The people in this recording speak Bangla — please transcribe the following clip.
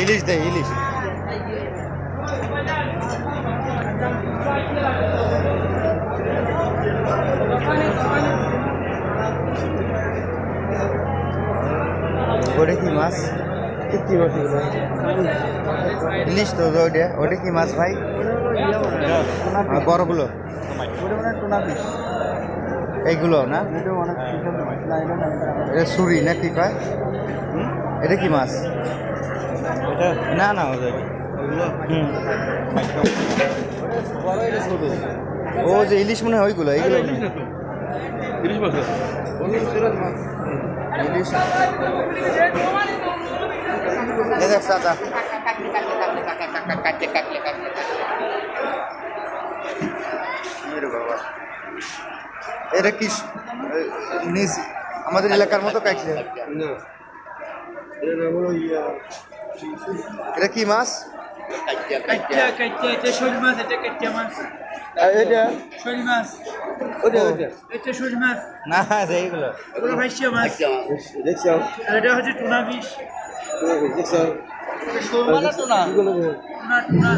ইলিশ দে ইলিশ। ওটা কি মাছ? ইলিশ তো ওটা, ওটা কি মাছ ভাই? বড়গুলো এইগুলো না? এটা ছুরি না কি কয়? এটা কি মাছ? না না ও যে ইলিশ মনে হয় ওইগুলো, এইগুলো ইলিশ দেখ চাচা। এটা কি নিজ আমাদের এলাকার মতো কাটলে? এটা কি মাছ? শোল মাছ, এটা কাটিয়া মাছ, এটা শোল মাছ, এটা শোল মাছ, না এইগুলো এগুলো ভাইসা মাছ, আর এটা হচ্ছে টুনা ফিশ। টুনা